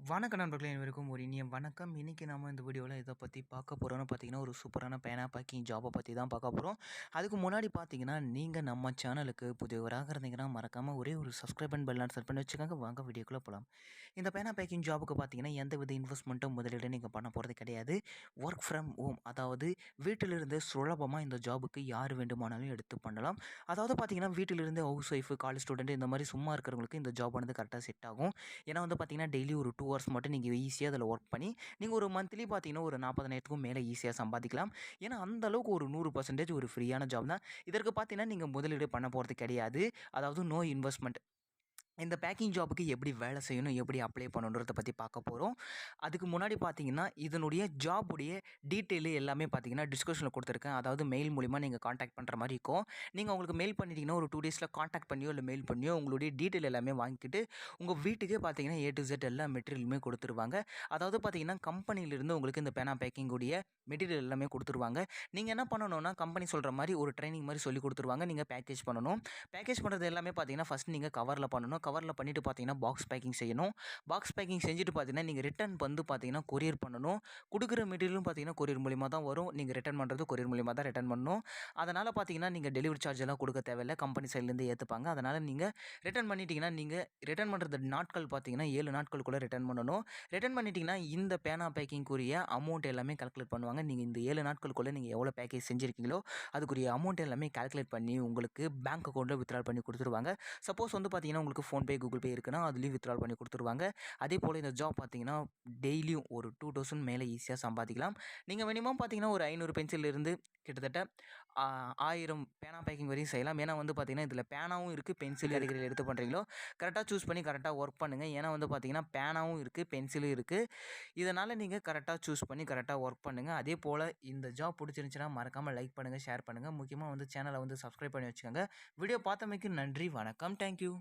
வணக்க நண்பர்களே அனைவருக்கும் ஒரு இனிய வணக்கம். இன்றைக்கி நம்ம இந்த வீடியோவில் இதை பற்றி பார்க்க போகிறோன்னு பார்த்தீங்கன்னா, ஒரு சூப்பரான பேனா பேக்கிங் ஜாபை பற்றி தான் பார்க்க போகிறோம். அதுக்கு முன்னாடி பார்த்தீங்கன்னா, நீங்கள் நம்ம சேனலுக்கு புதியவராக இருந்தீங்கன்னா மறக்காமல் ஒரே ஒரு சப்ஸ்கிரைப் அண்ட் பெல் செட் பண்ணி வச்சுக்கோங்க. வாங்க வீடியோக்குள்ளே போகலாம். இந்த பேனா பேக்கிங் ஜாபுக்கு பார்த்தீங்கன்னா, எந்தவித இன்வெஸ்ட்மெண்ட்டும் முதலீடு நீங்கள் பண்ண போகிறது கிடையாது. ஒர்க் ஃப்ரம் ஹோம், அதாவது வீட்டிலிருந்து சுலபமாக இந்த ஜாபுக்கு யார் வேண்டுமானாலும் எடுத்து பண்ணலாம். அதாவது பார்த்தீங்கன்னா, வீட்டிலிருந்து ஹவுஸ் ஒய்ஃபு, காலேஜ் ஸ்டூடெண்ட் இந்த மாதிரி சும்மா இருக்கிறவங்களுக்கு இந்த ஜாப் வந்து கரெக்டாக செட் ஆகும். ஏன்னா வந்து பார்த்தீங்கன்னா, டெய்லி ஒரு 2 ஹவர்ஸ் மட்டும் நீங்கள் ஈஸியாக அதில் ஒர்க் பண்ணி, நீங்கள் ஒரு மந்த்லி பார்த்தீங்கன்னா, ஒரு 40,000க்கும் மேலே ஈஸியாக சம்பாதிக்கலாம். ஏன்னா அந்த அளவுக்கு ஒரு 100% ஒரு ஃப்ரீயான ஜாப் தான். இதற்கு பார்த்தீங்கன்னா, நீங்கள் முதலீடு பண்ண போகிறது கிடையாது. அதாவது நோ இன்வெஸ்ட்மெண்ட். இந்த பேக்கிங் ஜாபுக்கு எப்படி வேலை செய்யணும், எப்படி அப்ளை பண்ணணுன்றத பற்றி பார்க்க போகிறோம். அதுக்கு முன்னாடி பார்த்தீங்கன்னா, இதனுடைய ஜாபுடைய டீட்டெயிலு எல்லாமே பார்த்தீங்கன்னா டிஸ்கிரிப்ஷனில் கொடுத்துருக்கேன். அதாவது மெயில் மூலிமா நீங்கள் கான்டாக்ட் பண்ணுற மாதிரி இருக்கும். நீங்கள் அவங்களுக்கு மெயில் பண்ணிட்டீங்கன்னா, ஒரு 2 டேஸில் கான்டாக்ட் பண்ணியோ இல்லை மெயில் பண்ணியோ உங்களுடைய டீட்டெயில் எல்லாமே வாங்கிக்கிட்டு, உங்கள் வீட்டுக்கே பார்த்தீங்கன்னா ஏ டு இசட் எல்லா மெட்டீரியலுமே கொடுத்துருவாங்க. அதாவது பார்த்தீங்கன்னா, கம்பெனியிலிருந்து உங்களுக்கு இந்த பேனா பேக்கிங் உடைய மெட்டீரியல் எல்லாமே கொடுத்துருவாங்க. நீங்கள் என்ன பண்ணணும்னா, கம்பெனி சொல்கிற மாதிரி ஒரு ட்ரைனிங் மாதிரி சொல்லி கொடுத்துருவாங்க. நீங்கள் பேக்கேஜ் பண்ணணும். பேக்கேஜ் பண்ணுறது எல்லாமே பார்த்தீங்கன்னா, ஃபஸ்ட் நீங்கள் கவரில் பண்ணணும். கவரில் பண்ணிவிட்டு பார்த்தீங்கன்னா, பாக்ஸ் பேக்கிங் செய்யணும். பாக்ஸ் பேக்கிங் செஞ்சுட்டு பார்த்தீங்கன்னா, நீங்கள் ரிட்டர்ன் வந்து பார்த்தீங்கன்னா கொரியர் பண்ணணும். கொடுக்குற மெட்டீரியலும் பார்த்தீங்கன்னா கொரியர் மூலிமா தான் வரும். நீங்கள் ரிட்டர்ன் பண்ணுறது கொரியர் மூலிமா தான் ரிட்டர்ன் பண்ணணும். அதனால் பார்த்தீங்கன்னா, நீங்கள் டெலிவரி சார்ஜ் எல்லாம் கொடுக்க தேவையில்லை. கம்பெனி சைட்லேருந்து ஏற்றுப்பாங்க. அதனால் நீங்கள் ரிட்டர்ன் பண்ணிட்டீங்கன்னா, நீங்கள் ரிட்டர்ன் பண்ணுறது நாட்கள் பார்த்தீங்கன்னா 7 நாட்களுக்குள்ளே ரிட்டர்ன் பண்ணணும். ரிட்டர்ன் பண்ணிட்டீங்கன்னா, இந்த பேனா பேக்கிங்குரிய அமௌண்ட் எல்லாமே கால்குலேட் பண்ணுவாங்க. நீங்கள் இந்த 7 நாட்களுக்குள்ளே நீங்கள் எவ்வளோ பேக்கேஜ் செஞ்சுருக்கீங்களோ அதுக்குரிய அமௌண்ட் எல்லாமே கால்குலேட் பண்ணி உங்களுக்கு பேங்க் அக்கௌண்ட்டில் வித்ட்ரா பண்ணி கொடுத்துருவாங்க. சப்போஸ் வந்து பார்த்தீங்கன்னா, உங்களுக்கு ஃபோன்பே, கூகுள் பே இருக்குன்னா அதுலேயும் வித்ட்ரா பண்ணி கொடுத்துருவாங்க. அதே போல் இந்த ஜாப் பார்த்தீங்கன்னா, டெய்லியும் ஒரு 2000 மேலே ஈஸியாக சம்பாதிக்கலாம். நீங்கள் மினிமம் பார்த்தீங்கன்னா, ஒரு 500 பென்சிலிருந்து கிட்டத்தட்ட 1000 பேனா பேக்கிங் வரையும் செய்யலாம். ஏன்னா வந்து பார்த்தீங்கன்னா, இதில் பேனாவும் இருக்குது, பென்சில் கேட்டகரியில் எடுத்து பண்ணுறீங்களோ கரெக்டாக சூஸ் பண்ணி கரெக்டாக ஒர்க் பண்ணுங்கள். ஏன்னா வந்து பார்த்தீங்கன்னா, பேனாவும் இருக்குது, பென்சிலும் இருக்குது. இதனால் நீங்கள் கரெக்டாக சூஸ் பண்ணி கரெக்டாக ஒர்க் பண்ணுங்கள். அதே போல் இந்த ஜாப் பிடிச்சிருந்துச்சுன்னா மறக்காமல் லைக் பண்ணுங்கள், ஷேர் பண்ணுங்கள். முக்கியமாக வந்து சேனலை வந்து சப்ஸ்கிரைப் பண்ணி வச்சுக்கோங்க. வீடியோ பார்த்தமைக்கு நன்றி. வணக்கம். தேங்க்யூ.